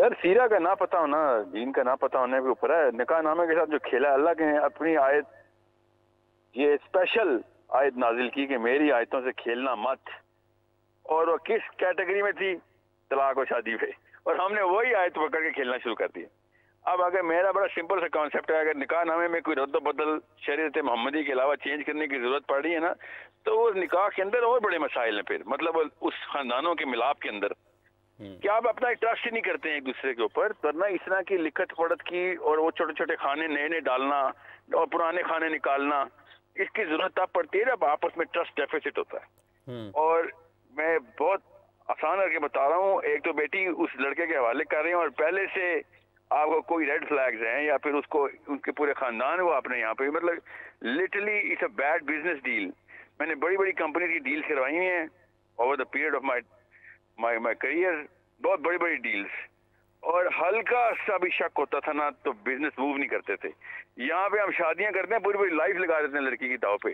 سر سیرہ کا نہ پتہ ہونا دین کا نہ پتہ ہونے کے اوپر ہے. نکاح نامے کے ساتھ جو کھیلا اللہ کے اپنی آیت یہ اسپیشل آیت نازل کی کہ میری آیتوں سے کھیلنا مت, اور وہ کس کیٹیگری میں تھی؟ طلاق و شادی پہ, اور ہم نے وہی آیت پکڑ کے کھیلنا شروع کر دیا. اب اگر میرا بڑا سمپل سا کانسیپٹ ہے, اگر نکاح نامے میں کوئی رد و بدل شریعت محمدی کے علاوہ چینج کرنے کی ضرورت پڑ رہی ہے نا, تو وہ نکاح کے اندر اور بڑے مسائل ہیں. پھر مطلب اس خاندانوں کے ملاپ کے اندر کہ آپ اپنا ٹرسٹ ہی نہیں کرتے ہیں ایک دوسرے کے اوپر, ورنہ اس طرح کی لکھت پڑت کی اور وہ چھوٹے چھوٹے کھانے نئے نئے ڈالنا اور پرانے کھانے نکالنا, اس کی ضرورت تب پڑتی ہے جب آپس میں ٹرسٹ ڈیفیسٹ ہوتا ہے. اور میں بہت آسان کر کے بتا رہا ہوں, ایک تو بیٹی اس لڑکے کے حوالے کر رہے ہیں اور پہلے سے آپ کو کوئی ریڈ فلیگز ہیں یا پھر اس کو ان کے پورے خاندان وہ اپنے یہاں پہ, مطلب literally it's a bad business deal. میں نے بڑی بڑی کمپنی کی ڈیلز کروائی ہیں over the period of my career, بہت بڑی بڑی ڈیلز, اور ہلکا سا بھی شک ہوتا تھا نا تو بزنس موو نہیں کرتے تھے. یہاں پہ ہم شادیاں کرتے ہیں پوری پوری لائف لگا دیتے ہیں لڑکی کی داؤ پہ,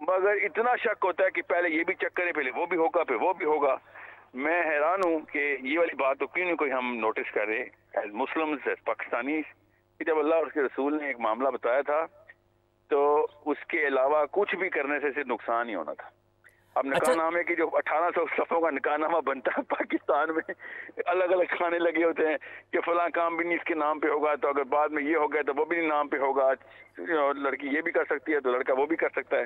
مگر اتنا شک ہوتا ہے کہ پہلے یہ بھی چیک کریں, پہلے وہ بھی ہوگا پھر وہ بھی ہوگا. میں حیران ہوں کہ یہ والی بات تو کیوں نہیں کوئی ہم نوٹس کر رہے ایز مسلمز ایز پاکستانیز, کہ جب اللہ اور اس کے رسول نے ایک معاملہ بتایا تھا تو اس کے علاوہ کچھ بھی کرنے سے صرف نقصان ہی ہونا تھا. اب نکاح نامے کی جو 1800 صفحوں کا نکاح نامہ بنتا ہے پاکستان میں, الگ الگ کھانے لگے ہوتے ہیں کہ فلاں کام بھی نہیں اس کے نام پہ ہوگا, تو اگر بعد میں یہ ہو گیا تو وہ بھی نہیں نام پہ ہوگا, لڑکی یہ بھی کر سکتی ہے تو لڑکا وہ بھی کر سکتا ہے.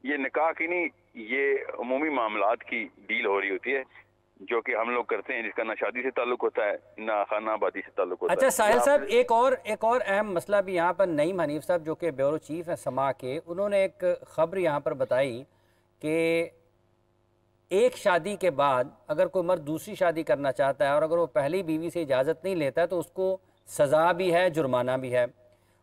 یہ نکاح کی نہیں, یہ عمومی معاملات کی ڈیل ہو رہی ہوتی ہے جو کہ ہم لوگ کرتے ہیں, جس کا نہ شادی سے تعلق ہوتا ہے نہ خانہ آبادی سے تعلق ہوتا ہے. اچھا ساحل صاحب, ایک اور اہم مسئلہ بھی یہاں پر نعیم حنیف صاحب جو کہ بیورو چیف ہیں سما کے, انہوں نے ایک خبر یہاں پر بتائی کہ ایک شادی کے بعد اگر کوئی مرد دوسری شادی کرنا چاہتا ہے اور اگر وہ پہلی بیوی سے اجازت نہیں لیتا ہے تو اس کو سزا بھی ہے, جرمانہ بھی ہے.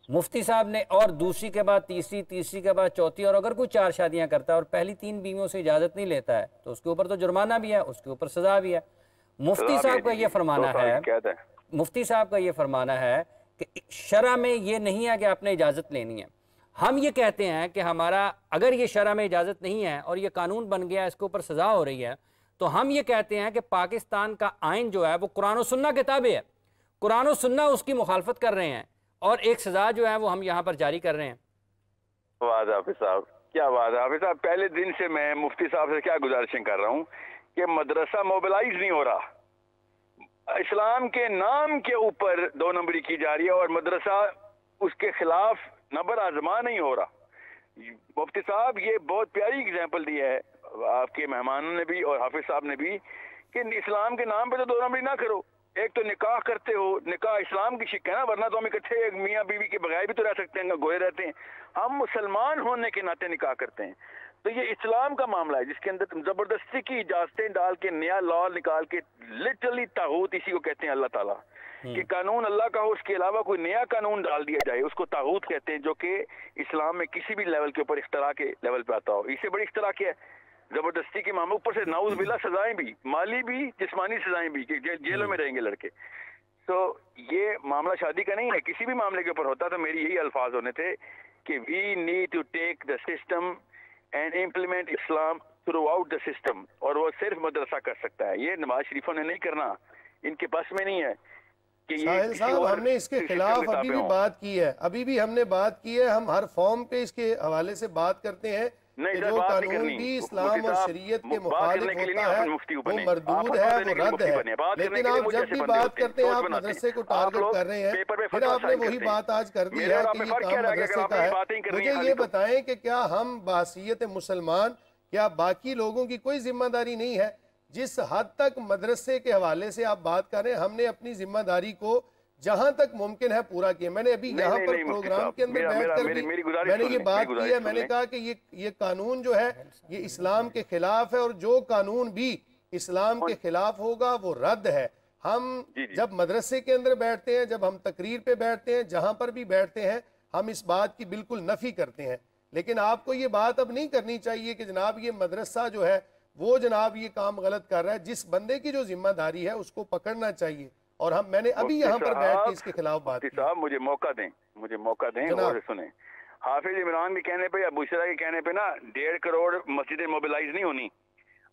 مفتی صاحب نے اور دوسری کے بعد تیسری, تیسری کے بعد چوتھی, اور اگر کوئی 4 شادیاں کرتا ہے اور پہلی 3 بیویوں سے اجازت نہیں لیتا ہے تو اس کے اوپر تو جرمانہ بھی ہے, اس کے اوپر سزا بھی ہے. مفتی صاحب کا یہ فرمانا ہے کہ شرع میں یہ نہیں ہے کہ آپ نے اجازت لینی ہے. ہم یہ کہتے ہیں کہ ہمارا اگر یہ شرع میں اجازت نہیں ہے اور یہ قانون بن گیا, اس کے اوپر سزا ہو رہی ہے, تو ہم یہ کہتے ہیں کہ پاکستان کا آئین جو ہے وہ قرآن و سنہ کے تابع ہے, قرآن و سنہ اس کی مخالفت کر رہے ہیں, اور ایک سزا جو ہے وہ ہم یہاں پر جاری کر رہے ہیں. بات حافظ صاحب, کیا بات ہے حافظ صاحب. پہلے دن سے میں مفتی صاحب سے کیا گزارشیں کر رہا ہوں کہ مدرسہ موبلائز نہیں ہو رہا, اسلام کے نام کے اوپر 2 نمبری کی جا رہی ہے, اور مدرسہ اس کے خلاف نبر آزما نہیں ہو رہا. مفتی صاحب یہ بہت پیاری اگزامپل دی ہے آپ کے مہمانوں نے بھی اور حافظ صاحب نے بھی کہ اسلام کے نام پہ تو 2 نمبری نہ کرو. ایک تو نکاح کرتے ہو, نکاح اسلام کی شک ہے نا, ورنہ تو ہم اکٹھے ایک میاں بیوی کے بغیر بھی تو رہ سکتے ہیں, گوئے رہتے ہیں. ہم مسلمان ہونے کے ناطے نکاح کرتے ہیں, تو یہ اسلام کا معاملہ ہے جس کے اندر تم زبردستی کی اجازتیں ڈال کے نیا لا نکال کے, لٹرلی طاغوت اسی کو کہتے ہیں اللہ تعالیٰ, کہ قانون اللہ کا ہو اس کے علاوہ کوئی نیا قانون ڈال دیا جائے, اس کو طاغوت کہتے ہیں, جو کہ اسلام میں کسی بھی لیول کے اوپر اختراع کے لیول پہ آتا ہو. اس سے بڑی اختراع کیا ہے؟ زبردستی کے معاملے, اوپر سے نعوذ باللہ سزائیں بھی, مالی بھی جسمانی سزائیں بھی, کہ جیلوں میں رہیں گے لڑکے. تو یہ معاملہ شادی کا نہیں ہے, کسی بھی معاملے کے اوپر ہوتا تو میری یہی الفاظ ہونے تھے کہ we need to take the system and implement Islam throughout the system, اور وہ صرف مدرسہ کر سکتا ہے. یہ نواز شریفوں نے نہیں کرنا, ان کے بس میں نہیں ہے. ساحل صاحب, ہم نے اس کے خلاف ابھی بھی بات کی ہے, ابھی بھی ہم نے بات کی ہے, ہم ہر فارم پہ اس کے حوالے سے بات کرتے ہیں کہ جو قانون بھی اسلام اور شریعت کے مخالف ہوتا ہے وہ مردود ہے, وہ رد ہے. لیکن آپ جب بھی بات کرتے ہیں آپ مدرسے کو ٹارگٹ کر رہے ہیں, پھر آپ نے وہی بات آج کر دی ہے کہ یہ کام مدرسے کا ہے. مجھے یہ بتائیں کہ کیا ہم بحیثیت مسلمان, کیا باقی لوگوں کی کوئی ذمہ داری نہیں ہے؟ جس حد تک مدرسے کے حوالے سے آپ بات کر رہے ہیں, ہم نے اپنی ذمہ داری کو جہاں تک ممکن ہے پورا کیا. میں نے ابھی یہاں پر پروگرام کے اندر بیٹھ کر بھی میں نے یہ بات کی ہے, میں نے کہا کہ یہ قانون جو ہے یہ اسلام کے خلاف ہے, اور جو قانون بھی اسلام کے خلاف ہوگا وہ رد ہے. ہم جب مدرسے کے اندر بیٹھتے ہیں, جب ہم تقریر پہ بیٹھتے ہیں, جہاں پر بھی بیٹھتے ہیں, ہم اس بات کی بالکل نفی کرتے ہیں. لیکن آپ کو یہ بات اب نہیں کرنی چاہیے کہ جناب یہ مدرسہ جو ہے وہ جناب یہ کام غلط کر رہا ہے. جس بندے کی جو ذمہ داری ہے اس کو پکڑنا چاہیے, اور میں نے ابھی یہاں پر بیٹھ کے اس کے خلاف بات کی. صاحب مجھے موقع دیں اور سنیں. حافظ عمران کے کہنے پہ یا بشرا کے کہنے پہ نا 1.5 کروڑ مسجدیں موبلائز نہیں ہونی.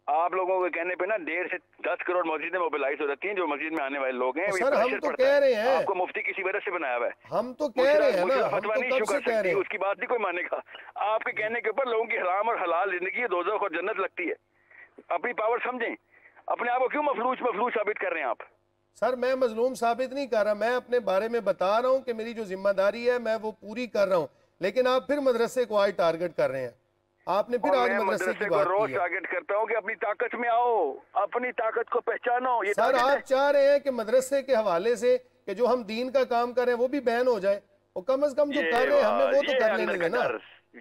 آپ لوگوں کے کہنے پہ نا 1.5 سے 10 کروڑ مسجدیں موبلائز ہو جاتی ہیں جو مسجد میں آنے والے لوگ ہیں. سر ہم تو کہہ رہے ہیں, آپ کو مفتی کسی وجہ سے بنایا ہوا ہے, ہم تو کہہ رہے ہیں نا, ہم فتویٰ نہیں ایشو کر سکتی, اس کی بات نہیں کوئی مانے گا. آپ کے کہنے کے اوپر لوگوں کی حرام اور حلال زندگی دوزخ اور جنت لگتی ہے. اپنی پاور سمجھیں, اپنے آپ کو کیوں مفلوج ثابت کر رہے ہیں آپ؟ سر میں مظلوم ثابت نہیں کر رہا, میں اپنے بارے میں بتا رہا ہوں کہ میری جو ذمہ داری ہے میں وہ پوری کر رہا ہوں, لیکن آپ پھر مدرسے کو آج ٹارگٹ کر رہے ہیں. آپ نے پھر آج مدرسے کی بات کی ہے. روز ٹارگٹ کرتا ہوں کہ اپنی طاقت میں آؤ, اپنی طاقت کو پہچانو. سر آپ چاہ رہے ہیں کہ مدرسے کے حوالے سے کہ جو ہم دین کا کام کر رہے ہیں وہ بھی بین ہو جائے, وہ کم از کم جو کر رہے ہیں ہمیں وہ تو کر لینے دیں نا.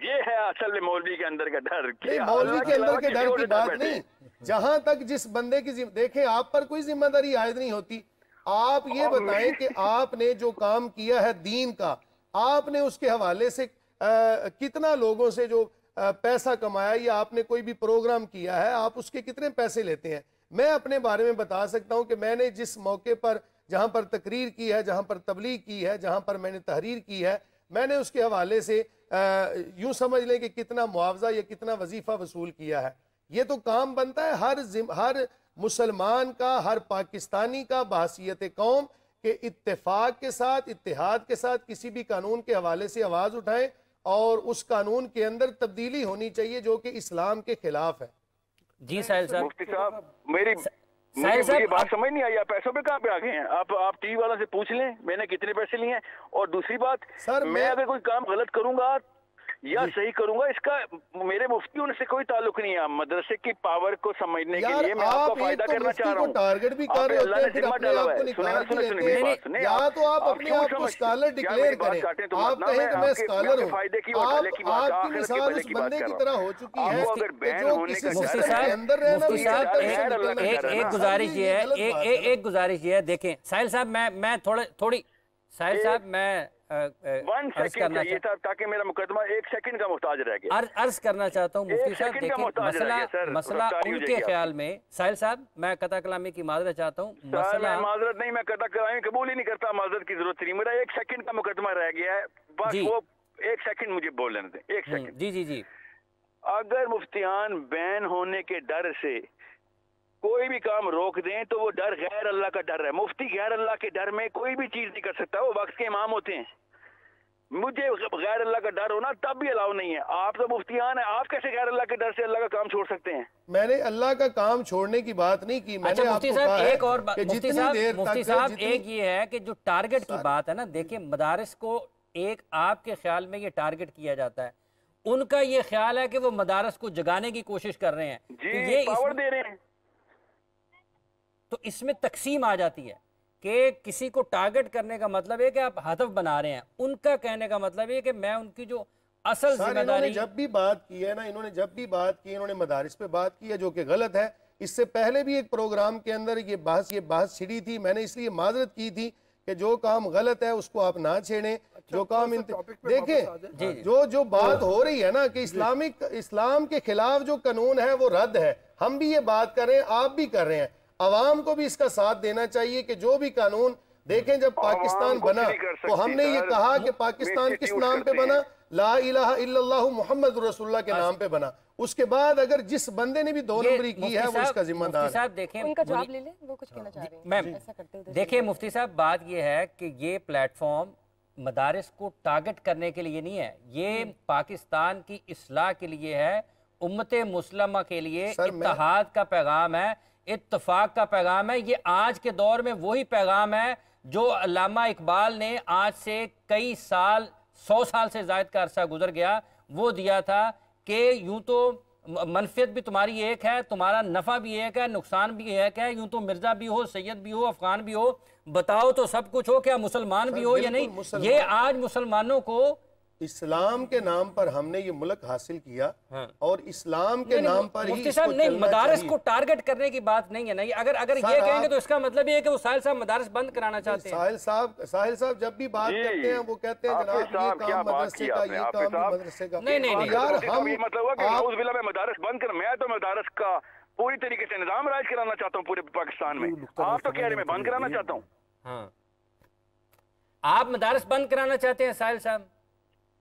یہ ہے اصل میں مولوی کے اندر کا ڈر. مولوی کے اندر کے ڈر کی بات نہیں, جہاں تک جس بندے کی دیکھیں آپ پر کوئی ذمہ داری عائد نہیں ہوتی. آپ یہ بتائیں کہ آپ نے جو کام کیا ہے دین کا, آپ نے اس کے حوالے سے کتنا لوگوں سے جو پیسہ کمایا, یا آپ نے کوئی بھی پروگرام کیا ہے آپ اس کے کتنے پیسے لیتے ہیں. میں اپنے بارے میں بتا سکتا ہوں کہ میں نے جس موقع پر جہاں پر تقریر کی ہے, جہاں پر تبلیغ کی ہے, جہاں پر میں نے تحریر کی ہے, میں نے اس کے حوالے سے یوں سمجھ لیں کہ کتنا معاوضہ یا کتنا وظیفہ وصول کیا ہے. یہ تو کام بنتا ہے ہر مسلمان کا, ہر پاکستانی کا بحیثیت قوم کہ اتفاق کے ساتھ, اتحاد کے ساتھ کسی بھی قانون کے حوالے سے آواز اٹھائیں, اور اس قانون کے اندر تبدیلی ہونی چاہیے جو کہ اسلام کے خلاف ہے. جی ساحل صاحب. مفتی صاحب میری بات سمجھ نہیں آئی, آپ پیسوں پہ کہاں پہ آ گئے ہیں؟ آپ ٹی وی والوں سے پوچھ لیں میں نے کتنے پیسے لیے ہیں. اور دوسری بات, میں اگر کوئی کام غلط کروں گا یا صحیح کروں گا, اس کا میرے مفتی ہونے سے کوئی تعلق نہیں ہے. مدرسے کی پاور کو سمجھنے کے لیے میں آپ کو فائدہ کرنا چاہ رہا ہوں. ٹارگٹ بھی کر رہے ہوتے ہیں, پھر اپنے آپ کو نکال کے لیتے ہیں. یا تو آپ اپنے آپ کو اسکالر ڈکلیئر کریں, آپ کہیں کہ میں اسکالر ہوں. آپ کی مثال اس بندے کی طرح ہو چکی ہے کہ جو کسی سسٹم کے اندر رہنا. مفتی صاحب ایک گزارش یہ ہے, ایک گزارش یہ ہے, دیکھیں ساحل صاحب میں تھوڑی ساحل صاحب میں تاکہ میرا مقدمہ 1 سیکنڈ کا محتاج رہ گیا. عرض کرنا چاہتا ہوں مفتی صاحب, دیکھیں مسئلہ ان کے خیال میں, ساحل صاحب میں قطع کلامی کی معذرت چاہتا ہوں. معذرت نہیں, میں قطع کلامی قبول ہی نہیں کرتا, معذرت کی ضرورت نہیں. میرا 1 سیکنڈ کا مقدمہ رہ گیا ہے بس, وہ 1 سیکنڈ مجھے بول لینے دیں. 1 سیکنڈ. جی. اگر مفتیان بین ہونے کے ڈر سے کوئی بھی کام روک دیں تو وہ ڈر غیر اللہ کا ڈر ہے. مفتی غیر اللہ کے ڈر میں کوئی بھی چیز نہیں کر سکتا, وہ وقت کے امام ہوتے ہیں. مجھے غیر اللہ کا ڈر ہونا تب بھی الاؤ نہیں ہے. آپ تو مفتیان ہیں, آپ کیسے غیر اللہ کے ڈر سے اللہ کا کام چھوڑ سکتے ہیں؟ میں نے اللہ کا کام چھوڑنے کی بات نہیں کی. میں نے مفتی صاحب ایک اور بات, مفتی صاحب ایک یہ ہے کہ جو ٹارگٹ کی بات ہے نا, دیکھیں مدارس کو ایک آپ کے خیال میں یہ ٹارگٹ کیا جاتا ہے, ان کا یہ خیال ہے کہ وہ مدارس کو جگانے کی کوشش کر رہے ہیں. جی, پاور دے رہے ہیں. تو اس میں تقسیم آ جاتی ہے کہ کسی کو ٹارگٹ کرنے کا مطلب ہے کہ آپ ہدف بنا رہے ہیں, ان کا کہنے کا مطلب ہے کہ میں ان کی جو اصل ذمہ داری. جب بھی بات کی ہے نا, انہوں نے جب بھی بات کی, انہوں نے مدارس پہ بات کی ہے جو کہ غلط ہے. اس سے پہلے بھی ایک پروگرام کے اندر یہ بحث چھڑی تھی, میں نے اس لیے معذرت کی تھی کہ جو کام غلط ہے اس کو آپ نہ چھیڑیں. جو کام دیکھیں جو بات ہو رہی ہے نا کہ اسلام کے خلاف جو قانون ہے وہ رد ہے, ہم بھی یہ بات کر رہے ہیں, آپ بھی کر رہے ہیں. عوام کو بھی اس کا ساتھ دینا چاہیے کہ جو بھی قانون دیکھیں, جب پاکستان بنا تو ہم نے یہ کہا کہ پاکستان کس نام پہ بنا, لا الہ الا اللہ محمد رسول اللہ کے نام پہ بنا. اس کے بعد اگر جس بندے نے بھی 2 نمبری کی ہے وہ اس کا ذمہ دار ہے. ان کا جواب لے لیں, وہ کچھ کہنا چاہ رہے ہیں. دیکھیں مفتی صاحب, بات یہ ہے کہ یہ پلیٹ فارم مدارس کو ٹارگٹ کرنے کے لیے نہیں ہے, یہ پاکستان کی اصلاح کے لیے ہے, امت مسلمہ کے لیے اتحاد کا پیغام ہے, اتفاق کا پیغام ہے. یہ آج کے دور میں وہی پیغام ہے جو علامہ اقبال نے آج سے کئی سال, 100 سال سے زائد کا عرصہ گزر گیا, وہ دیا تھا کہ یوں تو منفیت بھی تمہاری ایک ہے, تمہارا نفع بھی ایک ہے, نقصان بھی ایک ہے, یوں تو مرزا بھی ہو, سید بھی ہو, افغان بھی ہو, بتاؤ تو سب کچھ ہو, کیا مسلمان بھی ہو یا نہیں. یہ آج مسلمانوں کو اسلام کے نام پر ہم نے یہ ملک حاصل کیا, اور اسلام کے نام پر مفتی صاحب نہیں, مدارس کو ٹارگٹ کرنے کی بات نہیں ہے نا. اگر یہ کہیں گے تو اس کا مطلب یہ ہے کہ وہ ساحل صاحب مدارس بند کرانا چاہتے ہیں. ساحل صاحب جب بھی بات کرتے ہیں وہ کہتے ہیں جناب یہ کام مدرسے کا, یہ کام مدرسے کا. نہیں یار, ہم یہ مطلب ہوا کہ نعوذ باللہ میں مدارس بند کر, میں تو مدارس کا پوری طریقے سے نظام رائج کرانا چاہتا ہوں پورے پاکستان میں. آپ تو کہہ رہے ہیں میں بند کرانا چاہتا ہوں. ہاں, آپ مدارس بند کرانا چاہتے ہیں ساحل صاحب؟